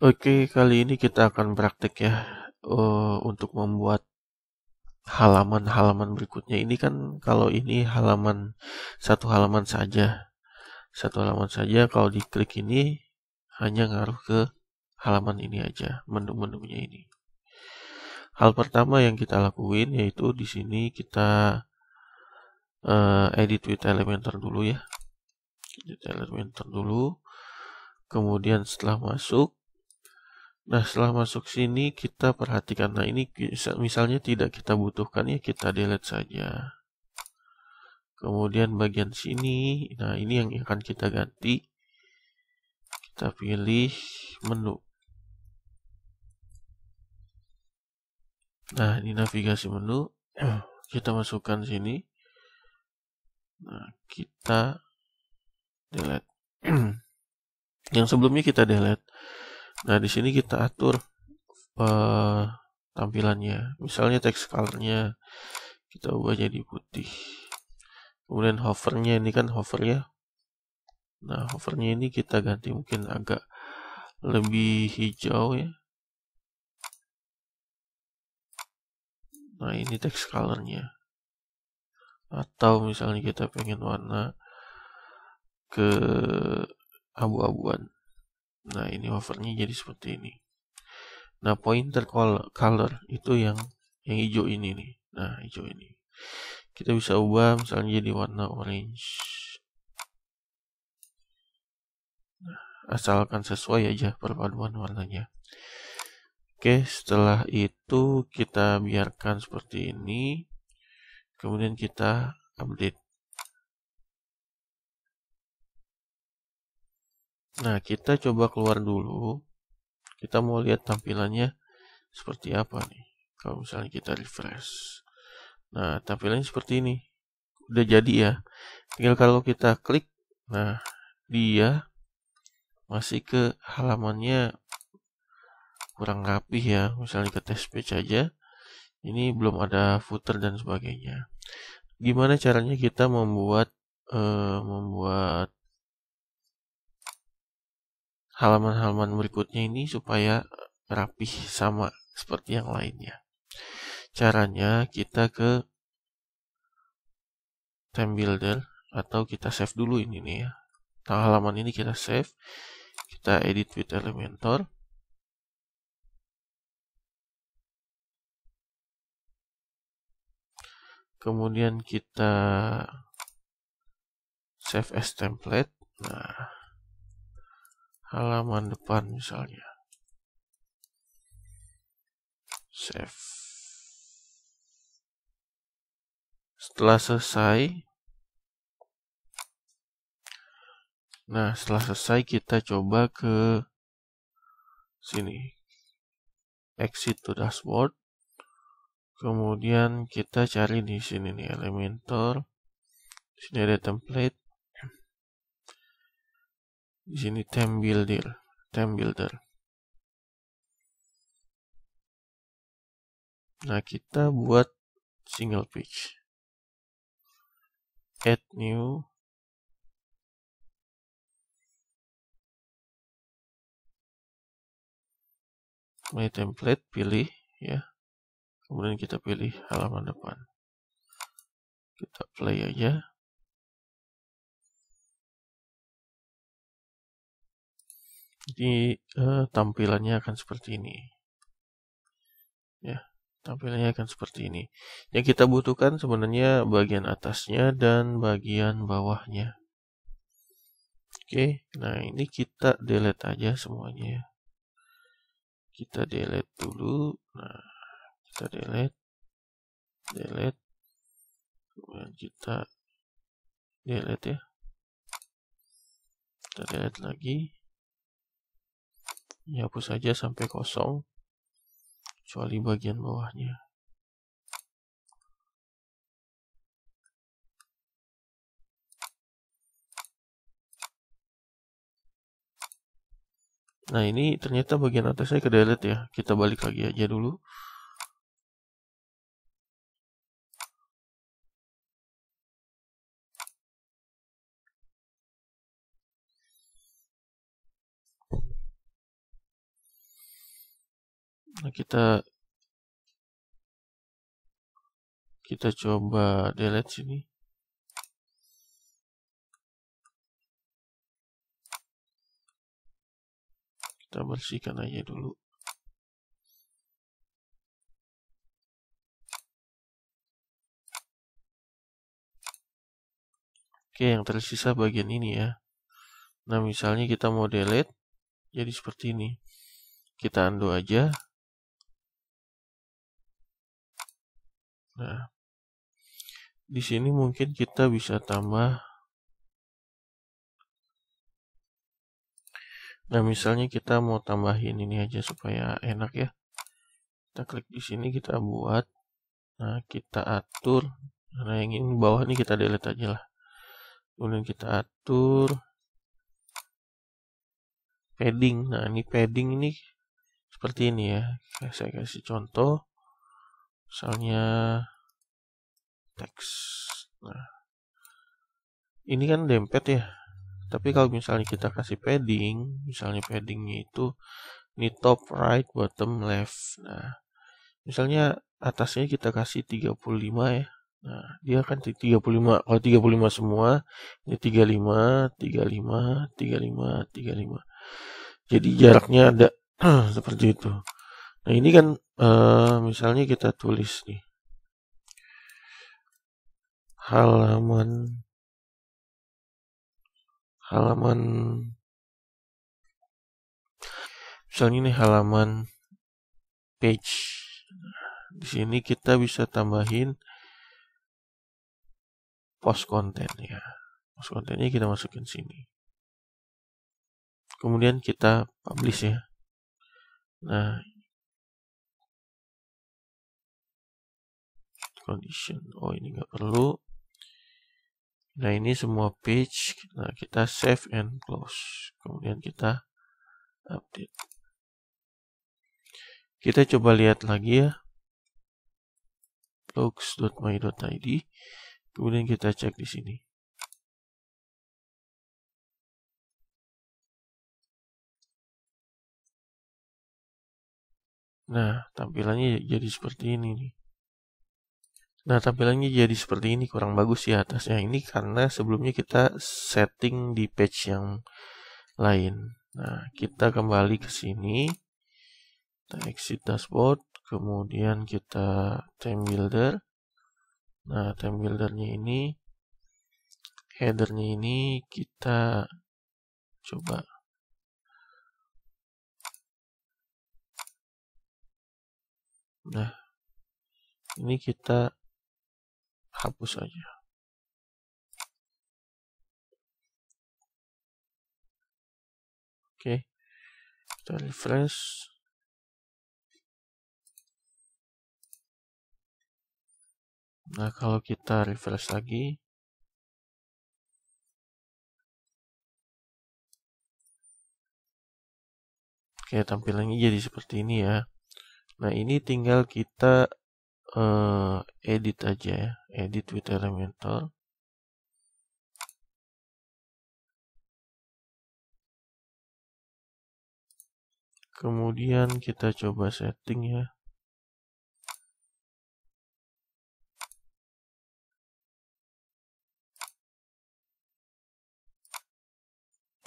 Oke, kali ini kita akan praktek ya untuk membuat halaman-halaman berikutnya. Ini kan kalau ini satu halaman saja. Satu halaman saja, kalau diklik ini hanya ngaruh ke halaman ini aja, menu-menunya ini. Hal pertama yang kita lakuin yaitu di sini kita edit with Elementor dulu ya. Edit Elementor dulu. Kemudian setelah masuk, setelah masuk sini kita perhatikan. Nah, ini misalnya tidak kita butuhkan ya, kita delete saja. Kemudian bagian sini, nah ini yang akan kita ganti. Kita pilih menu. Nah, ini navigasi menu. Kita masukkan sini. Nah, kita delete. Yang sebelumnya kita delete. Nah, di sini kita atur tampilannya. Misalnya text color-nya kita ubah jadi putih. Kemudian hovernya, ini kan hover ya. Nah, hovernya ini kita ganti mungkin agak lebih hijau ya. Nah, ini text color-nya. Atau misalnya kita pengen warna ke abu-abuan. Nah, ini hovernya jadi seperti ini. Nah, pointer color itu yang hijau ini nih. Nah, hijau ini. Kita bisa ubah misalnya jadi warna orange. Nah, asalkan sesuai aja perpaduan warnanya. Oke, setelah itu kita biarkan seperti ini. Kemudian kita update. Nah, kita coba keluar dulu. Kita mau lihat tampilannya seperti apa nih. Kalau misalnya kita refresh. Nah, tampilannya seperti ini. Udah jadi ya. Tinggal kalau kita klik, nah dia masih ke halamannya kurang rapih ya. Misalnya ke test page aja. Ini belum ada footer dan sebagainya. Gimana caranya kita membuat halaman-halaman berikutnya ini supaya rapih sama seperti yang lainnya? Caranya kita ke theme builder atau kita save dulu ini nih ya. Nah, halaman ini kita save, kita edit with Elementor. Kemudian kita save as template. Nah, halaman depan misalnya. Save. Setelah selesai, kita coba ke sini. Exit to dashboard. Kemudian kita cari di sini nih Elementor. Di sini ada template. Di sini theme builder. Nah, kita buat single page. Add new. My template, pilih ya. Kemudian kita pilih halaman depan. Kita play aja. Jadi tampilannya akan seperti ini. Ya, tampilannya akan seperti ini. Yang kita butuhkan sebenarnya bagian atasnya dan bagian bawahnya. Oke, nah ini kita delete aja semuanya. Kita delete dulu. Nah, kita delete. Kemudian kita delete ya. Kita delete lagi. Hapus saja sampai kosong. Kecuali bagian bawahnya. Nah, ini ternyata bagian atasnya ke delete ya. Kita balik lagi aja dulu. Nah, kita coba delete sini. Kita bersihkan aja dulu. Oke, yang tersisa bagian ini ya. Nah, misalnya kita mau delete, jadi seperti ini. Kita undo aja. Nah, di sini mungkin kita bisa tambah. Nah, misalnya kita mau tambahin ini aja supaya enak ya. Kita klik di sini, kita buat. Nah, kita atur. Nah, yang ini bawah ini kita delete aja lah. Kemudian kita atur padding. Nah, ini padding ini seperti ini ya. Saya kasih contoh. Misalnya teks. Nah, ini kan dempet ya. Tapi kalau misalnya kita kasih padding, misalnya paddingnya itu ini top, right, bottom, left. Nah, misalnya atasnya kita kasih 35 ya. Nah, dia akan 35. Kalau 35 semua, ini 35, 35, 35, 35. Jadi jaraknya ada seperti itu. Nah, ini kan misalnya kita tulis nih. Halaman misalnya ini halaman page. Di sini kita bisa tambahin post content ya. Post contentnya kita masukin sini. Kemudian kita publish ya. Nah, condition. Oh, ini nggak perlu. Nah, ini semua page. Nah, kita save and close. Kemudian kita update. Kita coba lihat lagi ya. blogs.my.id. Kemudian kita cek di sini. Nah, tampilannya jadi seperti ini nih. Nah, tampilannya jadi seperti ini, kurang bagus ya atasnya. Ini karena sebelumnya kita setting di page yang lain. Nah, kita kembali ke sini. Kita exit dashboard, kemudian kita theme builder. Nah, theme buildernya ini, headernya ini kita coba. Nah, ini kita hapus aja. Oke, kita refresh. Nah, kalau kita refresh lagi, oke, tampilannya jadi seperti ini ya. Nah, ini tinggal kita edit aja ya, edit with Elementor. Kemudian kita coba setting ya.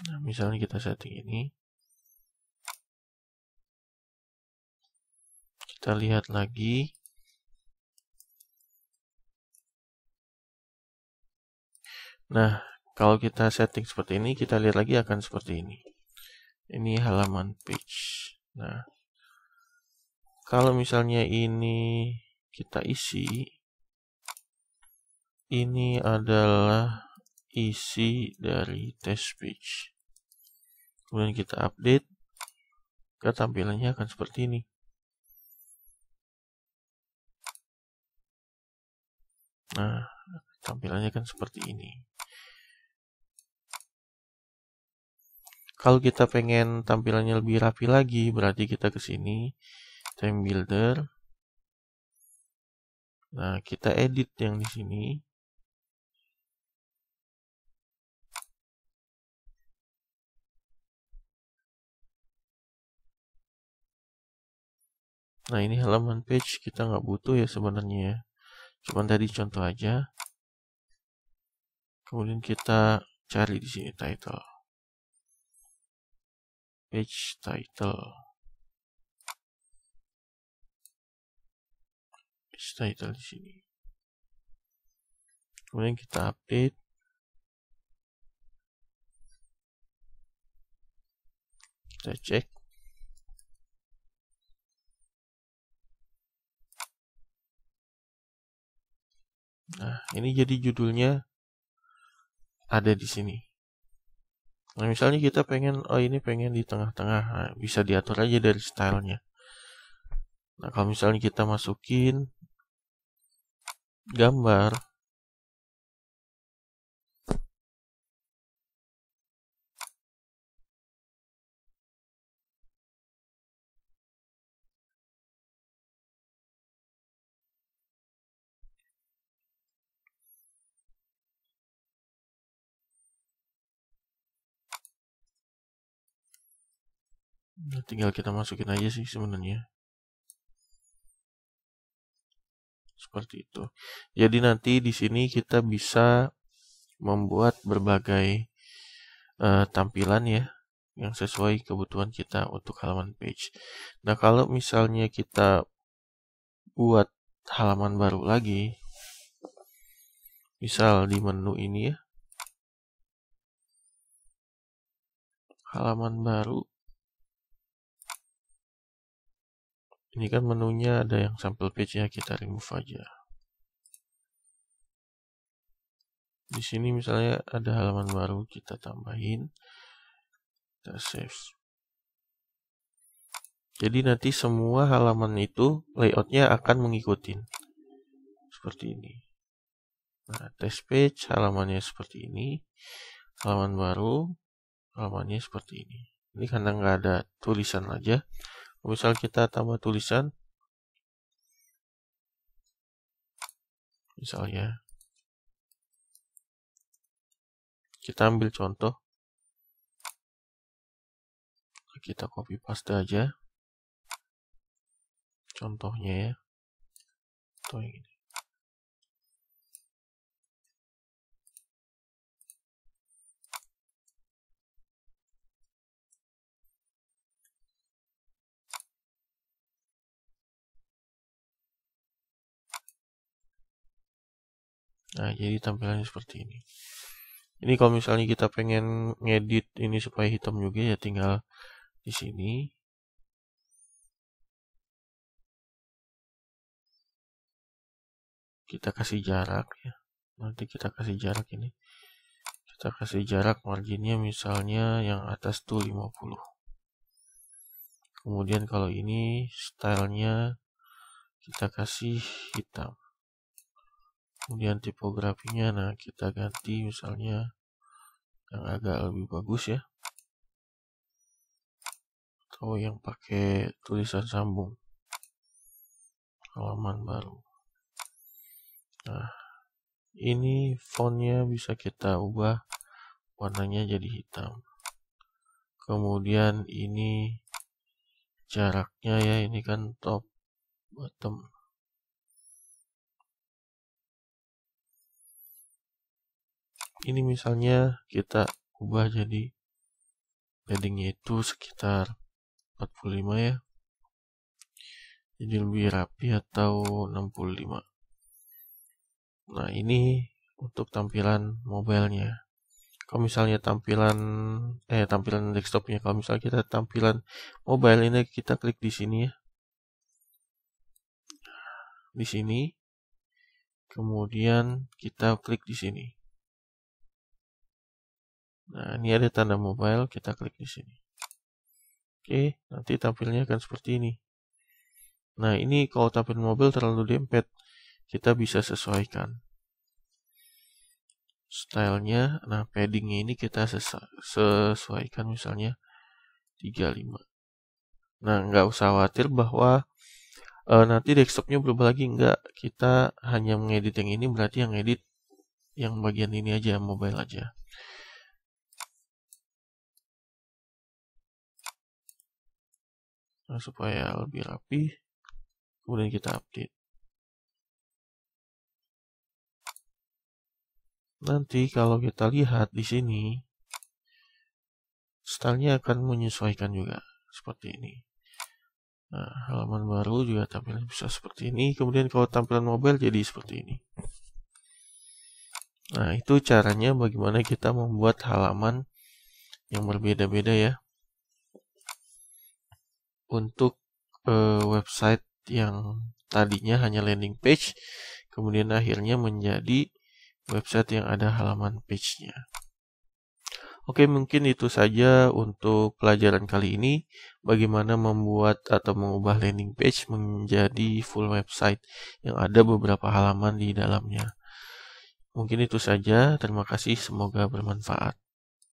Nah, misalnya kita setting ini. Kita lihat lagi. Nah, kalau kita setting seperti ini, kita lihat lagi akan seperti ini. Ini halaman page. Nah, kalau misalnya ini kita isi, ini adalah isi dari test page. Kemudian kita update, tampilannya akan seperti ini. Nah, tampilannya kan seperti ini. Kalau kita pengen tampilannya lebih rapi lagi, berarti kita ke sini, theme builder. Nah, kita edit yang di sini. Nah, ini halaman page kita nggak butuh ya sebenarnya. Cuman tadi contoh aja. Kemudian kita cari di sini title. Page title. Page title di sini. Kemudian kita update. Kita cek. Nah, ini jadi judulnya ada di sini. Nah, misalnya kita pengen, ini pengen di tengah-tengah, nah, bisa diatur aja dari stylenya. Nah, kalau misalnya kita masukin gambar, tinggal kita masukin aja sih sebenarnya. Seperti itu. Jadi nanti di sini kita bisa membuat berbagai tampilan ya yang sesuai kebutuhan kita untuk halaman page. Nah, kalau misalnya kita buat halaman baru lagi, misal di menu ini ya, halaman baru. Ini kan menunya ada yang sampel page ya, kita remove aja. Di sini misalnya ada halaman baru, kita tambahin, kita save. Jadi nanti semua halaman itu layoutnya akan mengikuti seperti ini. Nah, test page halamannya seperti ini, halaman baru halamannya seperti ini. Ini karena nggak ada tulisan aja. Misal kita tambah tulisan, misalnya kita ambil contoh, kita copy paste aja contohnya ya, contoh yang ini. Nah, jadi tampilannya seperti ini. Ini kalau misalnya kita pengen ngedit ini supaya hitam juga ya, tinggal di sini. Kita kasih jarak ya. Nanti kita kasih jarak ini. Kita kasih jarak marginnya misalnya yang atas tuh 50. Kemudian kalau ini stylenya kita kasih hitam. Kemudian tipografinya, nah kita ganti misalnya yang agak lebih bagus ya, atau yang pakai tulisan sambung, halaman baru. Nah, ini fontnya bisa kita ubah warnanya jadi hitam. Kemudian ini jaraknya ya, ini kan top bottom. Ini misalnya kita ubah jadi paddingnya itu sekitar 45 ya, jadi lebih rapi, atau 65. Nah, ini untuk tampilan mobilenya. Kalau misalnya tampilan desktopnya, kalau misalnya kita tampilan mobile ini, kita klik di sini ya, di sini, kemudian kita klik di sini. Nah, ini ada tanda mobile, kita klik di sini. Oke, nanti tampilnya akan seperti ini. Nah, ini kalau tampilan mobile terlalu dempet, kita bisa sesuaikan stylenya. Nah, paddingnya ini kita sesuaikan misalnya 35. Nah, nggak usah khawatir bahwa nanti desktopnya berubah lagi. Enggak, kita hanya mengedit yang ini, berarti yang edit yang bagian ini aja, mobile aja. Nah, supaya lebih rapi, kemudian kita update. Nanti kalau kita lihat di sini, stylenya akan menyesuaikan juga seperti ini. Nah, halaman baru juga tampilan bisa seperti ini. Kemudian kalau tampilan mobile jadi seperti ini. Nah, itu caranya bagaimana kita membuat halaman yang berbeda-beda ya. Untuk website yang tadinya hanya landing page, kemudian akhirnya menjadi website yang ada halaman page-nya. Oke, mungkin itu saja untuk pelajaran kali ini. Bagaimana membuat atau mengubah landing page menjadi full website yang ada beberapa halaman di dalamnya. Mungkin itu saja. Terima kasih. Semoga bermanfaat.